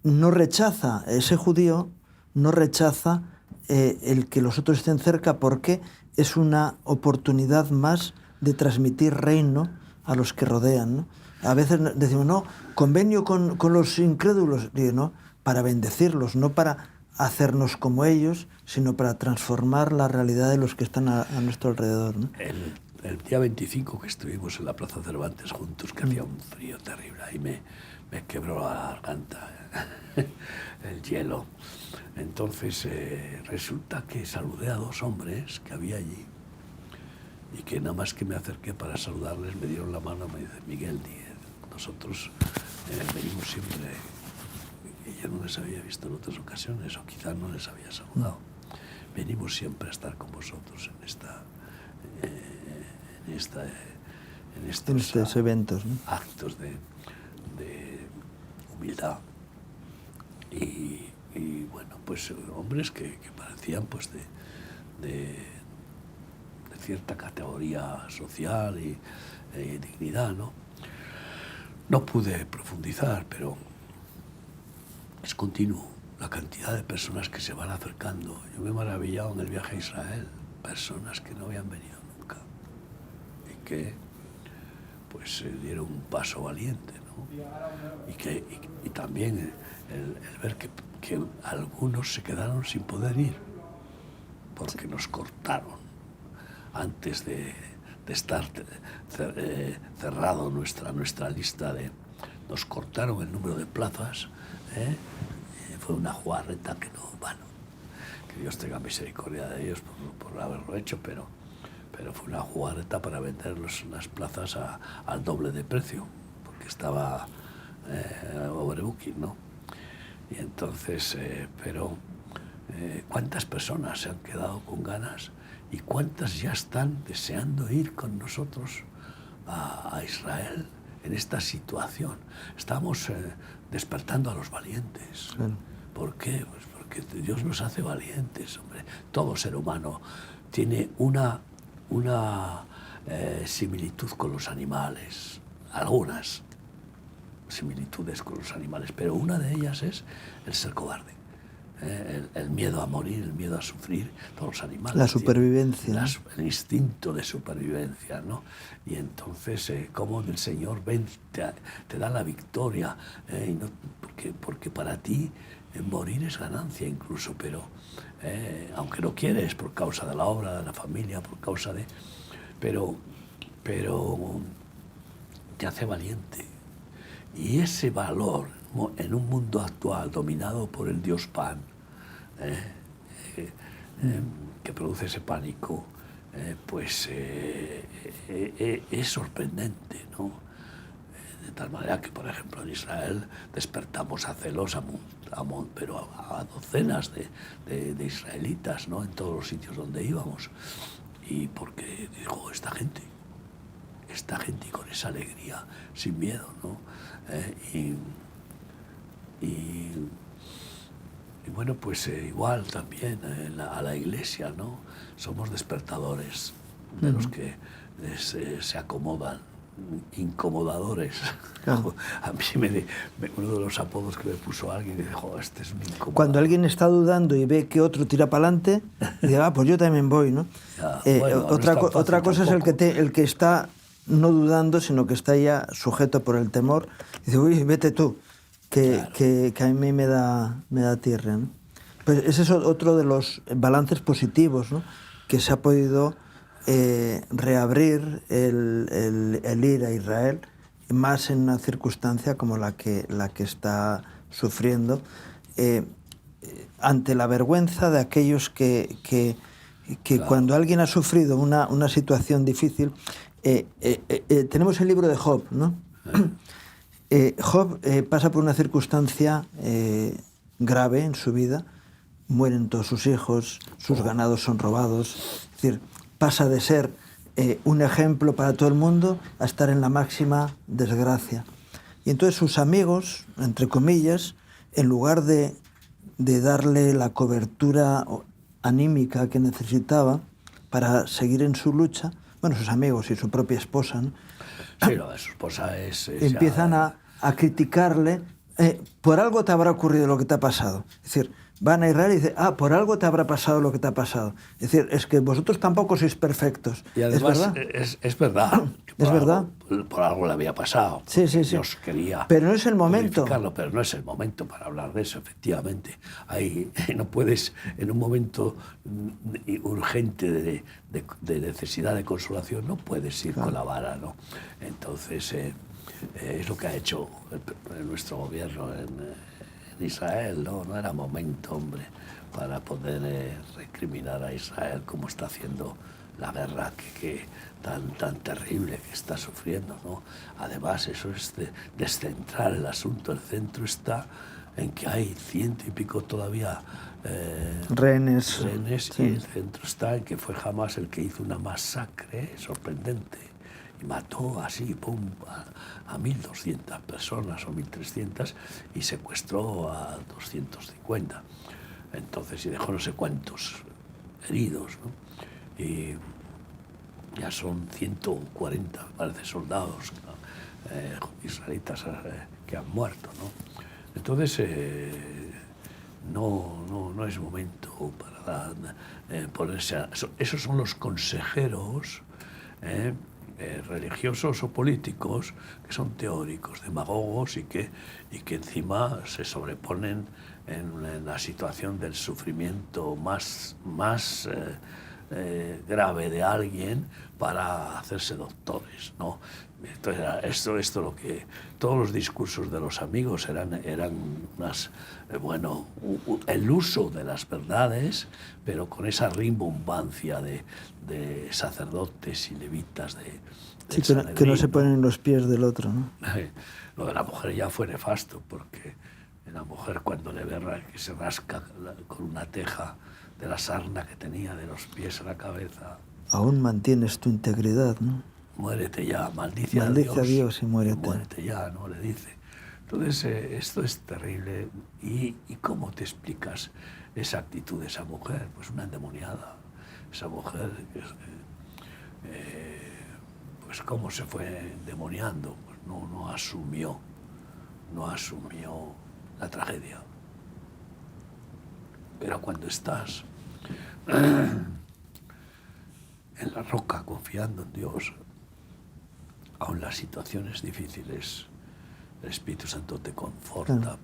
no rechaza, ese judío no rechaza el que los otros estén cerca, porque es una oportunidad más de transmitir reino a los que rodean, ¿no? A veces decimos, no, convenio con los incrédulos. Digo, no, para bendecirlos, no para hacernos como ellos, sino para transformar la realidad de los que están a nuestro alrededor, ¿no? El día 25 que estuvimos en la Plaza Cervantes juntos, que hacía un frío terrible, ahí me quebró la garganta, el hielo. Entonces resulta que saludé a 2 hombres que había allí y que nada más que me acerqué para saludarles, me dieron la mano, me dice, Miguel Díez, nosotros venimos siempre, y yo no les había visto en otras ocasiones, o quizás no les había saludado, venimos siempre a estar con vosotros en estos eventos, ¿no? Actos de humildad. Y bueno, pues hombres que parecían pues de cierta categoría social y dignidad, ¿no? No pude profundizar, pero es continuo la cantidad de personas que se van acercando. Yo me he maravillado en el viaje a Israel, personas que no habían venido nunca y que pues dieron un paso valiente, ¿no? Y también el ver que algunos se quedaron sin poder ir porque nos cortaron antes de estar cerrado nuestra lista nos cortaron el número de plazas, fue una jugarreta que no, bueno, que Dios tenga misericordia de ellos por haberlo hecho, pero fue una jugarreta para vender las plazas al doble de precio, porque estaba overbooking, ¿no? Y entonces, ¿cuántas personas se han quedado con ganas? ¿Y cuántas ya están deseando ir con nosotros a Israel en esta situación? Estamos despertando a los valientes. Claro. ¿Por qué? Pues porque Dios nos hace valientes, hombre. Todo ser humano tiene una similitud con los animales, algunas similitudes con los animales, pero una de ellas es el ser cobarde. El miedo a morir, el miedo a sufrir, todos los animales. La supervivencia. El instinto de supervivencia, ¿no? Y entonces, como el Señor te da la victoria, porque para ti morir es ganancia incluso, pero aunque no quieres, por causa de la obra, de la familia, por causa de... Pero te hace valiente. Y ese valor en un mundo actual dominado por el Dios Pan, que produce ese pánico, pues es sorprendente, ¿no? De tal manera que, por ejemplo, en Israel despertamos a celos pero a docenas de israelitas, ¿no? En todos los sitios donde íbamos. Y porque dijo, esta gente y con esa alegría, sin miedo, ¿no? Y bueno, pues igual también a la Iglesia, ¿no? Somos despertadores de los que se acomodan, incomodadores. Claro. A mí uno de los apodos que me puso alguien dijo, este es un incomodador. Cuando alguien está dudando y ve que otro tira para adelante, dice, pues yo también voy, ¿no? Ya, otra cosa es el que está no dudando, sino que está ya sujeto por el temor. Dice, uy, vete tú, Claro. que a mí me da tierra, ¿no? Pues ese es otro de los balances positivos, ¿no? Que se ha podido reabrir el ir a Israel, más en una circunstancia como la que está sufriendo, ante la vergüenza de aquellos que claro. Cuando alguien ha sufrido una situación difícil, tenemos el libro de Job, ¿no? Job pasa por una circunstancia grave en su vida, mueren todos sus hijos, sus ganados son robados, es decir, pasa de ser un ejemplo para todo el mundo a estar en la máxima desgracia. Y entonces sus amigos, entre comillas, en lugar de darle la cobertura anímica que necesitaba para seguir en su lucha, bueno, sus amigos y su propia esposa, ¿no? Sí, no, su esposa empiezan a criticarle, por algo te habrá ocurrido lo que te ha pasado. Es decir, van a Israel y dicen, por algo te habrá pasado lo que te ha pasado. Es decir, es que vosotros tampoco sois perfectos. Y además es verdad. Es verdad. Por algo le había pasado. Sí. Dios quería. Pero no es el momento. Pero no es el momento para hablar de eso, efectivamente. Ahí no puedes, en un momento urgente de necesidad de consolación, no puedes ir con la vara, ¿no? Entonces, es lo que ha hecho nuestro gobierno en Israel, ¿no? No era momento, hombre, para poder recriminar a Israel como está haciendo la guerra que tan terrible que está sufriendo, ¿no? Además, eso es descentrar el asunto. El centro está en que hay 100 y pico todavía rehenes, sí. Y el centro está en que fue Hamas el que hizo una masacre sorprendente y mató así, pum, a 1.200 personas o 1.300 y secuestró a 250. Entonces, y dejó no sé cuántos heridos, ¿no? Y ya son 140, me parece, soldados israelitas que han muerto, ¿no? Entonces, no es momento para ponerse a... Esos son los consejeros religiosos o políticos que son teóricos, demagogos y que encima se sobreponen en la situación del sufrimiento más grave de alguien para hacerse doctores, ¿no? Entonces, esto lo que todos los discursos de los amigos eran unas, el uso de las verdades, pero con esa rimbombancia de sacerdotes y levitas sí, que no se ponen en los pies del otro, ¿no? Lo de la mujer ya fue nefasto, porque la mujer cuando le ve que se rasca con una teja de la sarna que tenía de los pies a la cabeza. Aún mantienes tu integridad, ¿no? Muérete ya, maldice a Dios y muérete. Muérete ya, ¿no? Le dice. Entonces, esto es terrible. ¿Y cómo te explicas esa actitud de esa mujer? Pues una endemoniada. Esa mujer, pues cómo se fue endemoniando, pues no asumió la tragedia. Pero cuando estás en la roca confiando en Dios, aun las situaciones difíciles, el Espíritu Santo te conforta, claro,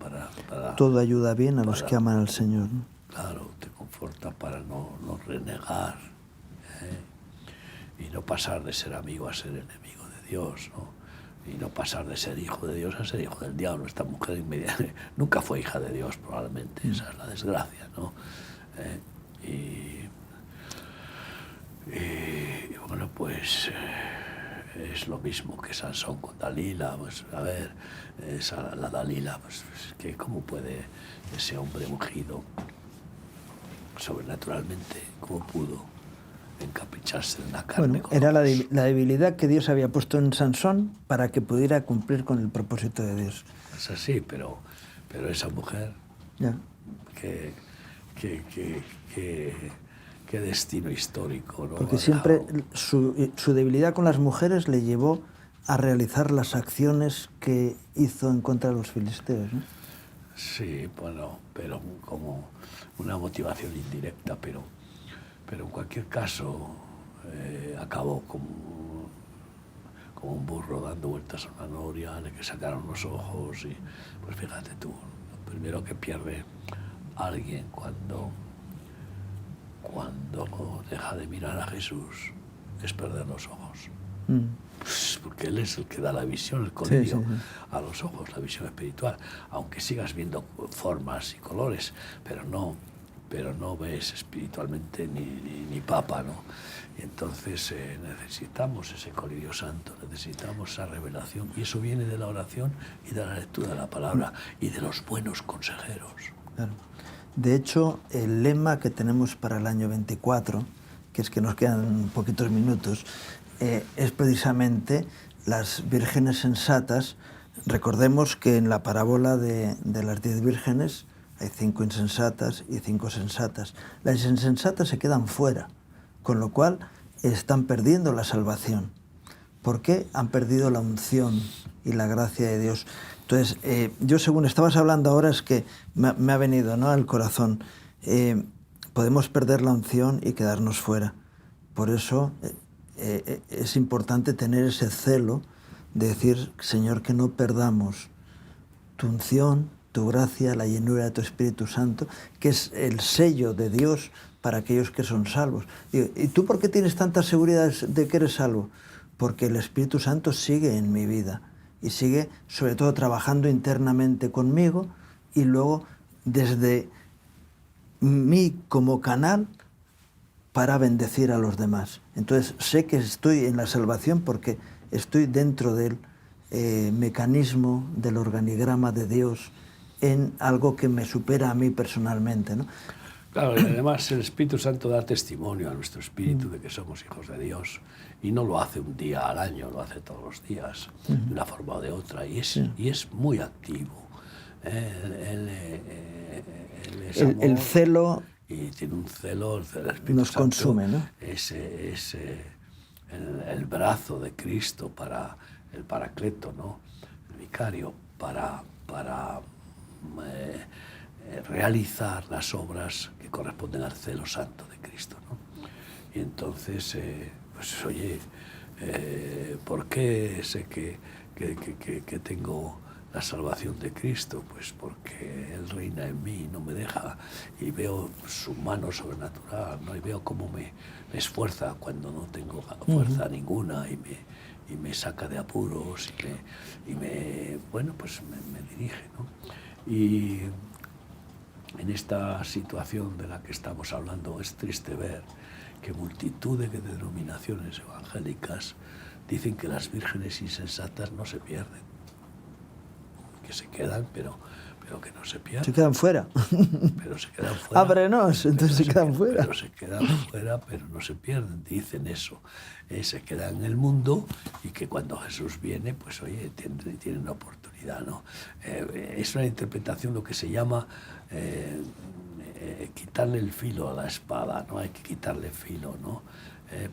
para... Todo ayuda bien a los que aman al Señor, ¿no? Claro, te conforta para no renegar, y no pasar de ser amigo a ser enemigo de Dios, ¿no? Y no pasar de ser hijo de Dios a ser hijo del diablo. Esta mujer nunca fue hija de Dios, probablemente. Esa es la desgracia, ¿no? Y bueno, pues es lo mismo que Sansón con Dalila. Pues a ver, la Dalila, pues que cómo puede ese hombre ungido sobrenaturalmente, cómo pudo encapricharse en la carne. Bueno, era la debilidad que Dios había puesto en Sansón para que pudiera cumplir con el propósito de Dios. Es así, pero esa mujer, Ya. qué destino histórico, ¿no? Porque siempre su debilidad con las mujeres le llevó a realizar las acciones que hizo en contra de los filisteos, ¿no? Sí, bueno, pero como una motivación indirecta, pero en cualquier caso acabó como un burro dando vueltas a una noria, le que sacaron los ojos y pues fíjate tú, lo primero que pierde alguien cuando deja de mirar a Jesús es perder los ojos. Pues porque Él es el que da la visión, el colirio a los ojos, la visión espiritual, aunque sigas viendo formas y colores, pero no ves espiritualmente ni papa, ¿no? Y entonces necesitamos ese colirio santo, necesitamos esa revelación, y eso viene de la oración y de la lectura de la palabra y de los buenos consejeros. Claro. De hecho, el lema que tenemos para el año 24, que es que nos quedan poquitos minutos, es precisamente las vírgenes sensatas. Recordemos que en la parábola de las 10 vírgenes hay 5 insensatas y 5 sensatas. Las insensatas se quedan fuera, con lo cual están perdiendo la salvación. ¿Por qué? Han perdido la unción y la gracia de Dios. Entonces, yo según estabas hablando ahora es que me ha venido, ¿no?, al corazón. Podemos perder la unción y quedarnos fuera. Por eso es importante tener ese celo de decir, Señor, que no perdamos tu unción, tu gracia, la llenura de tu Espíritu Santo, que es el sello de Dios para aquellos que son salvos. ¿Y tú por qué tienes tanta seguridad de que eres salvo? Porque el Espíritu Santo sigue en mi vida y sigue sobre todo trabajando internamente conmigo y luego desde mí como canal para bendecir a los demás. Entonces sé que estoy en la salvación porque estoy dentro del mecanismo, del organigrama de Dios, en algo que me supera a mí personalmente, ¿no? Claro, y además el Espíritu Santo da testimonio a nuestro espíritu de que somos hijos de Dios, y no lo hace un día al año, lo hace todos los días, de una forma o de otra, y es muy activo. Él es amor, el celo y tiene un celo, el Espíritu nos Santo consume, ¿no? Es el brazo de Cristo para el Paracleto, ¿no?, el vicario, para realizar las obras que corresponden al celo santo de Cristo, ¿no? Y entonces, pues oye, ¿por qué sé que tengo la salvación de Cristo? Pues porque Él reina en mí, no me deja, y veo su mano sobrenatural, ¿no? Y veo cómo me esfuerza cuando no tengo fuerza ninguna, y me saca de apuros y me dirige, ¿no? Y en esta situación de la que estamos hablando es triste ver que multitud de denominaciones evangélicas dicen que las vírgenes insensatas no se pierden, que se quedan, pero que no se pierden. Se quedan fuera. Pero se quedan fuera. Ábrenos, entonces se quedan fuera. Pero se quedan fuera, pero no se pierden, dicen eso. Se quedan en el mundo, y que cuando Jesús viene, pues oye, tienen una oportunidad, ¿no? Es una interpretación, lo que se llama quitarle el filo a la espada, ¿no? Hay que quitarle filo, ¿no?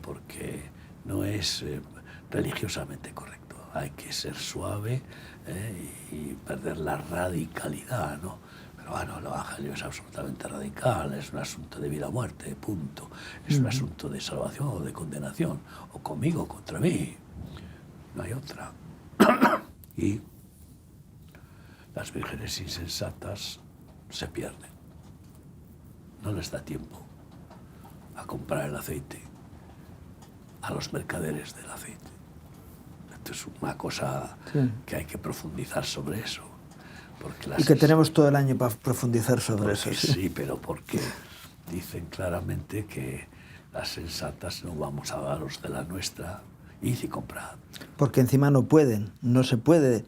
Porque no es religiosamente correcto. Hay que ser suave y perder la radicalidad, ¿no? Pero bueno, el Evangelio es absolutamente radical, es un asunto de vida o muerte, punto. Es un asunto de salvación o de condenación, o conmigo o contra mí. No hay otra. Y las vírgenes insensatas se pierden. No les da tiempo a comprar el aceite a los mercaderes del aceite. Esto es una cosa que hay que profundizar sobre eso. Porque y que tenemos todo el año para profundizar sobre eso. Sí, pero porque dicen claramente que las sensatas no vamos a daros de la nuestra id y comprad. Porque encima no pueden, no se puede.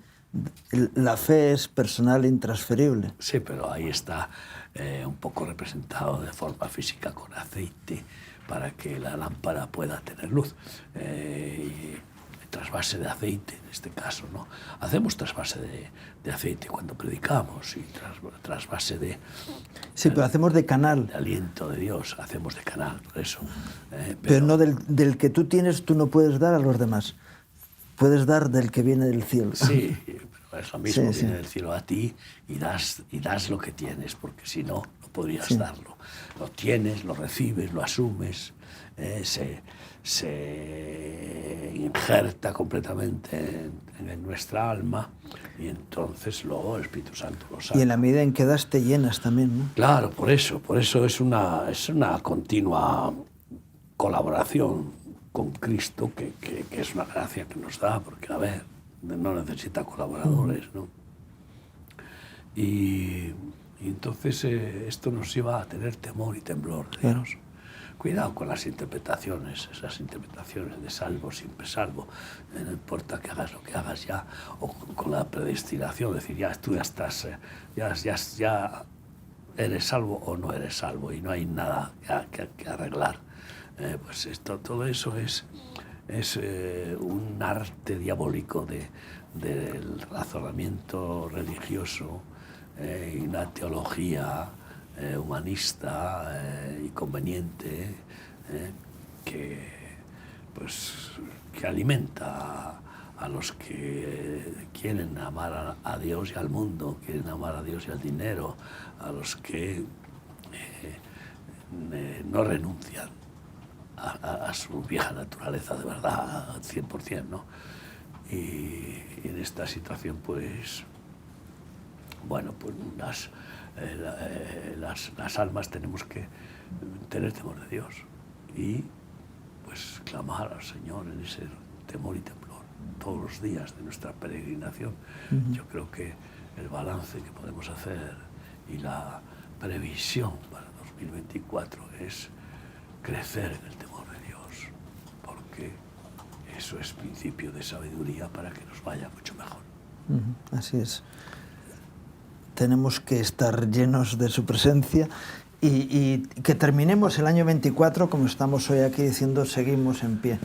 La fe es personal e intransferible. Sí, pero ahí está un poco representado de forma física con aceite para que la lámpara pueda tener luz. Trasvase de aceite, en este caso, ¿no? Hacemos trasvase de aceite cuando predicamos y trasvase de... Sí, pero hacemos de canal. De aliento de Dios, hacemos de canal, por eso. Pero no del que tú tienes, tú no puedes dar a los demás. Puedes dar del que viene del cielo. Sí, pero es lo mismo, Sí, viene sí. del cielo a ti y das lo que tienes, porque si no, no podrías Sí. darlo. Lo tienes, lo recibes, lo asumes, se injerta completamente en nuestra alma y entonces luego el Espíritu Santo lo saca. Y en la medida en que das, te llenas también, ¿no? Claro, por eso es una continua colaboración con Cristo, que es una gracia que nos da, porque, a ver, no necesita colaboradores, ¿no? Y entonces esto nos lleva a tener temor y temblor de Claro. Dios. Cuidado con las interpretaciones, esas interpretaciones de salvo, siempre salvo. No importa que hagas lo que hagas ya, o con la predestinación, es decir, ya tú ya estás, ya eres salvo o no eres salvo y no hay nada que arreglar. Pues todo eso es un arte diabólico del razonamiento religioso y una teología humanista y conveniente que alimenta a los que quieren amar a Dios y al mundo, quieren amar a Dios y al dinero, a los que no renuncian a su vieja naturaleza de verdad, al 100%, ¿no? Y en esta situación, pues, bueno, pues las almas tenemos que tener temor de Dios y, pues, clamar al Señor en ese temor y temblor todos los días de nuestra peregrinación. Yo creo que el balance que podemos hacer y la previsión para 2024 es crecer en el temor de Dios, porque eso es principio de sabiduría para que nos vaya mucho mejor. Así es. Tenemos que estar llenos de su presencia y que terminemos el año 24, como estamos hoy aquí diciendo, seguimos en pie.